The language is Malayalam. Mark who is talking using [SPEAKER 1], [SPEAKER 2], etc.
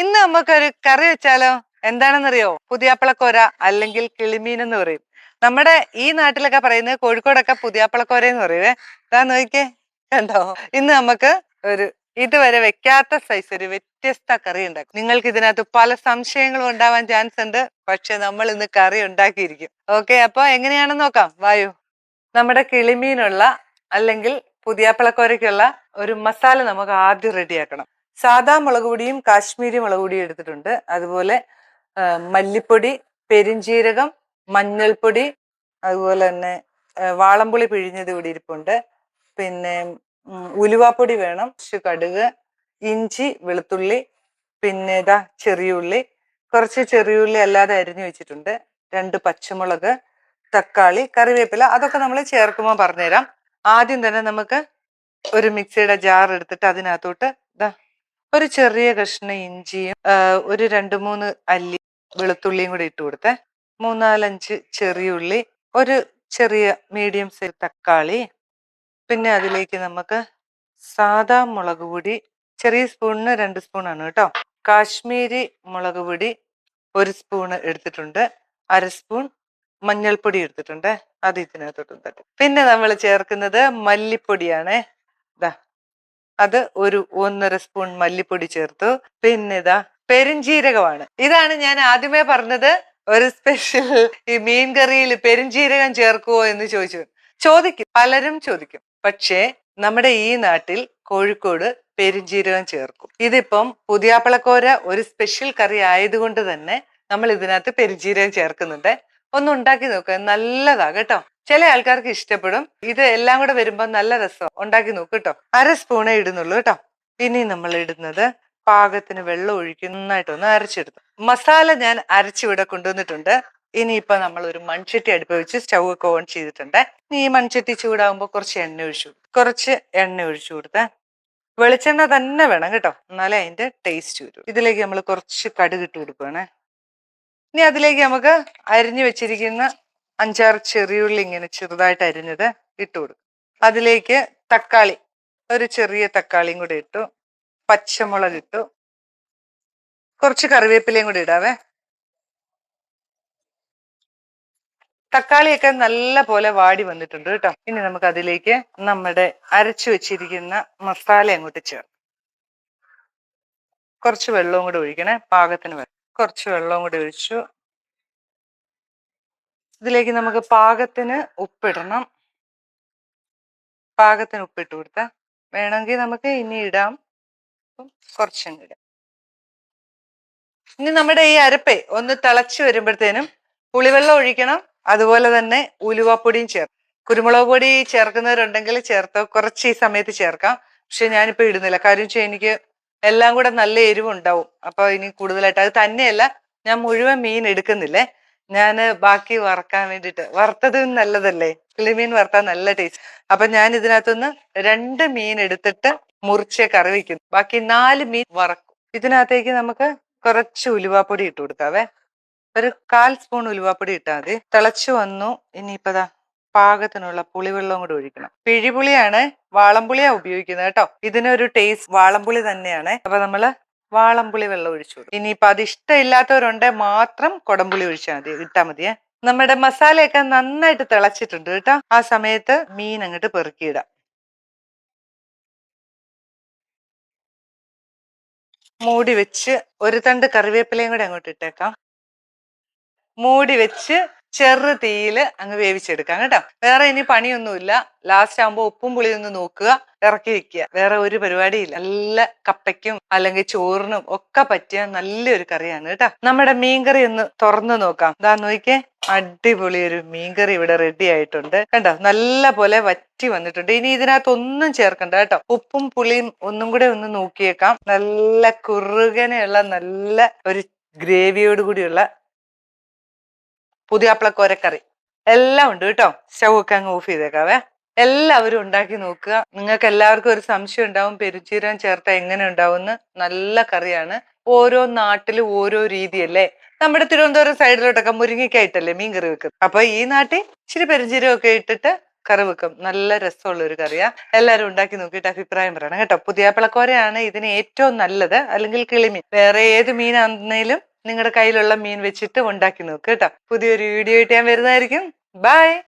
[SPEAKER 1] ഇന്ന് നമുക്കൊരു കറി വെച്ചാലോ? എന്താണെന്നറിയോ? പുതിയാപ്പളക്കോര അല്ലെങ്കിൽ കിളിമീൻ എന്ന് പറയും. നമ്മുടെ ഈ നാട്ടിലൊക്കെ പറയുന്നത്, കോഴിക്കോടൊക്കെ പുതിയാപ്പളക്കോര എന്ന് പറയുവേ. ഇതാ നോക്കിക്കേ, കണ്ടോ? ഇന്ന് നമുക്ക് ഒരു ഇതുവരെ വെക്കാത്ത സൈസ് ഒരു വ്യത്യസ്ത കറി ഉണ്ടാക്കും. നിങ്ങൾക്ക് ഇതിനകത്ത് പല സംശയങ്ങളും ഉണ്ടാവാൻ ചാൻസ് ഉണ്ട്, പക്ഷെ നമ്മൾ ഇന്ന് കറി ഉണ്ടാക്കിയിരിക്കും. ഓക്കെ, അപ്പൊ എങ്ങനെയാണെന്ന് നോക്കാം. വായു. നമ്മുടെ കിളിമീനുള്ള അല്ലെങ്കിൽ പുതിയാപ്പളക്കോരയ്ക്കുള്ള ഒരു മസാല നമുക്ക് ആദ്യം റെഡിയാക്കണം. സാദാ മുളക് പൊടിയും കാശ്മീരി മുളക് പൊടിയും എടുത്തിട്ടുണ്ട്. അതുപോലെ മല്ലിപ്പൊടി, പെരിഞ്ജീരകം, മഞ്ഞൾപ്പൊടി, അതുപോലെ തന്നെ വാളംപുളി പിഴിഞ്ഞത് കൂടി ഇരിപ്പുണ്ട്. പിന്നെ ഉലുവാപ്പൊടി വേണം, കടുക്, ഇഞ്ചി, വെളുത്തുള്ളി, പിന്നെ ഇതാ ചെറിയുള്ളി, കുറച്ച് ചെറിയുള്ളി അല്ലാതെ അരിഞ്ഞു വെച്ചിട്ടുണ്ട്, 2 പച്ചമുളക്, തക്കാളി, കറിവേപ്പില. അതൊക്കെ നമ്മൾ ചേർക്കുമ്പോൾ പറഞ്ഞുതരാം. ആദ്യം തന്നെ നമുക്ക് ഒരു മിക്സിയുടെ ജാർ എടുത്തിട്ട് അതിനകത്തോട്ട് ഇതാ ഒരു ചെറിയ കഷ്ണം ഇഞ്ചിയും ഒരു 2-3 അല്ലി വെളുത്തുള്ളിയും കൂടി ഇട്ട് കൊടുത്തേ, 3-4-5 ചെറിയുള്ളി, ഒരു ചെറിയ മീഡിയം സൈസ് തക്കാളി, പിന്നെ അതിലേക്ക് നമുക്ക് സാദാ മുളക് പൊടി ചെറിയ സ്പൂണിന് 2 സ്പൂണാണ് കേട്ടോ, കാശ്മീരി മുളക് പൊടി 1 സ്പൂണ് എടുത്തിട്ടുണ്ട്, 1/2 സ്പൂൺ മഞ്ഞൾപ്പൊടി എടുത്തിട്ടുണ്ട്, അത് ഇതിനകത്തോട്ട് തട്ടും. പിന്നെ നമ്മൾ ചേർക്കുന്നത് മല്ലിപ്പൊടിയാണ്. ഇതാ അത് ഒരു 1.5 സ്പൂൺ മല്ലിപ്പൊടി ചേർത്തു. പിന്നെ ഇതാ പെരുംജീരകമാണ്. ഇതാണ് ഞാൻ ആദ്യമേ പറഞ്ഞത്, ഒരു സ്പെഷ്യൽ ഈ മീൻ കറിയിൽ പെരുംജീരകം ചേർക്കുവോ എന്ന് ചോദിക്കും, പലരും ചോദിക്കും. പക്ഷേ നമ്മുടെ ഈ നാട്ടിൽ കോഴിക്കോട് പെരുംജീരകം ചേർക്കും. ഇതിപ്പം പുതിയാപ്പളക്കോര ഒരു സ്പെഷ്യൽ കറി ആയതുകൊണ്ട് തന്നെ നമ്മൾ ഇതിനകത്ത് പെരുംജീരകം ചേർക്കുന്നുണ്ട്. ഒന്ന് ഉണ്ടാക്കി നോക്കുക, നല്ലതാ കേട്ടോ. ചില ആൾക്കാർക്ക് ഇഷ്ടപ്പെടും. ഇത് എല്ലാം കൂടെ വരുമ്പോ നല്ല രസം. ഉണ്ടാക്കി നോക്ക് കേട്ടോ. 1/2 സ്പൂണേ ഇടുന്നുള്ളൂ കേട്ടോ. ഇനി നമ്മൾ ഇടുന്നത് പാകത്തിന് വെള്ളം ഒഴിക്കും, നന്നായിട്ടൊന്ന് അരച്ചെടുത്തു. മസാല ഞാൻ അരച്ചിവിടെ കൊണ്ടുവന്നിട്ടുണ്ട്. ഇനിയിപ്പൊ നമ്മൾ ഒരു മൺചട്ടി അടുപ്പ് വെച്ച് സ്റ്റൗ ഒക്കെ ഓൺ ചെയ്തിട്ടുണ്ട്. ഇനി ഈ മൺചട്ടി ചൂടാകുമ്പോൾ കുറച്ച് എണ്ണ ഒഴിച്ചു കൊടുത്തേ. വെളിച്ചെണ്ണ തന്നെ വേണം കേട്ടോ, എന്നാലേ അതിന്റെ ടേസ്റ്റ് വരും. ഇതിലേക്ക് നമ്മൾ കുറച്ച് കടുക് ഇട്ട് കൊടുക്കുകയാണേ. ഇനി അതിലേക്ക് നമുക്ക് അരിഞ്ഞു വെച്ചിരിക്കുന്ന 5-6 ചെറിയുള്ളി ഇങ്ങനെ ചെറുതായിട്ട് അരിഞ്ഞത് ഇട്ട് കൊടുക്കും. അതിലേക്ക് തക്കാളി, ഒരു ചെറിയ തക്കാളിയും കൂടി ഇട്ടു, പച്ചമുളക് ഇട്ടു, കുറച്ച് കറിവേപ്പിലയും കൂടി ഇടാവേ. തക്കാളിയൊക്കെ നല്ല പോലെ വാടി വന്നിട്ടുണ്ട് കേട്ടോ. ഇനി നമുക്ക് അതിലേക്ക് നമ്മുടെ അരച്ചു വെച്ചിരിക്കുന്ന മസാല അങ്ങോട്ട് ചേർക്കാം. കുറച്ച് വെള്ളവും കൂടി ഒഴിക്കണേ, പാകത്തിന് വെള്ളം. കുറച്ച് വെള്ളവും കൂടി ഒഴിച്ചു. ഇതിലേക്ക് നമുക്ക് പാകത്തിന് ഉപ്പിടണം. പാകത്തിന് ഉപ്പിട്ട് കൊടുത്താൽ വേണമെങ്കിൽ നമുക്ക് ഇനി ഇടാം, കുറച്ചും ഇടാം. ഇനി നമ്മുടെ ഈ അരപ്പേ ഒന്ന് തിളച്ചു വരുമ്പോഴത്തേനും പുളിവെള്ളം ഒഴിക്കണം. അതുപോലെ തന്നെ ഉലുവാപ്പൊടിയും ചേർക്കും. കുരുമുളക് പൊടി ചേർക്കുന്നവരുണ്ടെങ്കിൽ ചേർത്തോ, കുറച്ച് ഈ സമയത്ത് ചേർക്കാം. പക്ഷെ ഞാനിപ്പോ ഇടുന്നില്ല, കാര്യം വെച്ചാൽ എനിക്ക് എല്ലാം കൂടെ നല്ല എരിവുണ്ടാവും. അപ്പൊ ഇനി കൂടുതലായിട്ട് അത് തന്നെയല്ല, ഞാൻ മുഴുവൻ മീൻ എടുക്കുന്നില്ലേ, ഞാൻ ബാക്കി വറക്കാൻ വേണ്ടിയിട്ട്. വറുത്തത് നല്ലതല്ലേ, കിളിമീൻ വറുത്താൽ നല്ല ടേസ്റ്റ്. അപ്പൊ ഞാൻ ഇതിനകത്തുനിന്ന് 2 മീൻ എടുത്തിട്ട് മുറിച്ച് കറി വയ്ക്കുന്നു, ബാക്കി 4 മീൻ വറക്കും. ഇതിനകത്തേക്ക് നമുക്ക് കുറച്ച് ഉലുവാപ്പൊടി ഇട്ട് കൊടുക്കാവേ. ഒരു 1/4 സ്പൂൺ ഉലുവാപ്പൊടി ഇട്ടാൽ മതി. തിളച്ചു വന്നു. ഇനിയിപ്പതാ പാകത്തിനുള്ള പുളിവെള്ളം കൂടി ഒഴിക്കണം. പിഴിപുളിയാണ്, വാളംപുളിയാ ഉപയോഗിക്കുന്നത് കേട്ടോ. ഇതിനൊരു ടേസ്റ്റ് വാളംപുളി തന്നെയാണ്. അപ്പൊ നമ്മള് വാളംപുളി വെള്ളം ഒഴിച്ചു കൊടുക്കും. ഇനിയിപ്പൊ അത് ഇഷ്ടമില്ലാത്തവരുണ്ടെ മാത്രം കൊടംപുളി ഇട്ടാ മതിയേ. നമ്മുടെ മസാലയൊക്കെ നന്നായിട്ട് തിളച്ചിട്ടുണ്ട് കേട്ടോ. ആ സമയത്ത് മീൻ അങ്ങോട്ട് പെറുക്കിയിടാം. മൂടി വെച്ച് ഒരു തണ്ട് കറിവേപ്പിലയും കൂടെ അങ്ങോട്ട് ഇട്ടേക്കാം. മൂടി വെച്ച് ചെറു തീയിൽ അങ്ങ് വേവിച്ചെടുക്കാം കേട്ടോ. വേറെ ഇനി പണിയൊന്നുമില്ല. ലാസ്റ്റ് ആകുമ്പോൾ ഉപ്പും പുളിയും ഒന്ന് നോക്കുക, ഇറക്കി വെക്കുക. വേറെ ഒരു പരിപാടിയില്ല. നല്ല കപ്പയ്ക്കും അല്ലെങ്കിൽ ചോറിനും ഒക്കെ പറ്റിയ നല്ലൊരു കറിയാണ് കേട്ടോ. നമ്മുടെ മീൻകറി ഒന്ന് തുറന്നു നോക്കാം. ഇതാ നോക്കിയേ, അടിപൊളി ഒരു മീൻകറി ഇവിടെ റെഡി ആയിട്ടുണ്ട് കണ്ടോ. നല്ല പോലെ വറ്റി വന്നിട്ടുണ്ട്. ഇനി ഇതിനകത്ത് ഒന്നും ചേർക്കണ്ട കേട്ടോ. ഉപ്പും പുളിയും ഒന്നും കൂടെ ഒന്ന് നോക്കിയേക്കാം. നല്ല കുറുകനെയുള്ള നല്ല ഒരു ഗ്രേവിയോട് കൂടിയുള്ള പുതിയാപ്പളക്കോരക്കറി എല്ലാം ഉണ്ട് കേട്ടോ. സ്റ്റൗ ഒക്കെ അങ്ങ് ഓഫ് ചെയ്തേക്കാവേ. എല്ലാവരും ഉണ്ടാക്കി നോക്കുക. നിങ്ങൾക്ക് എല്ലാവർക്കും ഒരു സംശയം ഉണ്ടാവും, പെരുംജീരകം ചേർത്ത എങ്ങനെ ഉണ്ടാവുമെന്ന്. നല്ല കറിയാണ്. ഓരോ നാട്ടിലും ഓരോ രീതിയല്ലേ. നമ്മുടെ തിരുവനന്തപുരം സൈഡിലോട്ടൊക്കെ മുരിങ്ങയ്ക്കായിട്ടല്ലേ മീൻ കറി വെക്കുന്നത്. അപ്പൊ ഈ നാട്ടിൽ ഇച്ചിരി പെരുംജീരകം ഒക്കെ ഇട്ടിട്ട് കറി വെക്കും. നല്ല രസമുള്ള ഒരു കറിയാ. എല്ലാരും ഉണ്ടാക്കി നോക്കിയിട്ട് അഭിപ്രായം പറയണം കേട്ടോ. പുതിയാപ്പിളക്കോരയാണ് ഇതിന് ഏറ്റവും നല്ലത്, അല്ലെങ്കിൽ കിളിമീൻ. വേറെ ഏത് മീനാണെന്നേലും നിങ്ങളുടെ കയ്യിലുള്ള മീൻ വെച്ചിട്ട് ഉണ്ടാക്കി നോക്ക് കേട്ടോ. പുതിയൊരു വീഡിയോ ആയിട്ട് ഞാൻ വരുന്നതായിരിക്കും. ബൈ.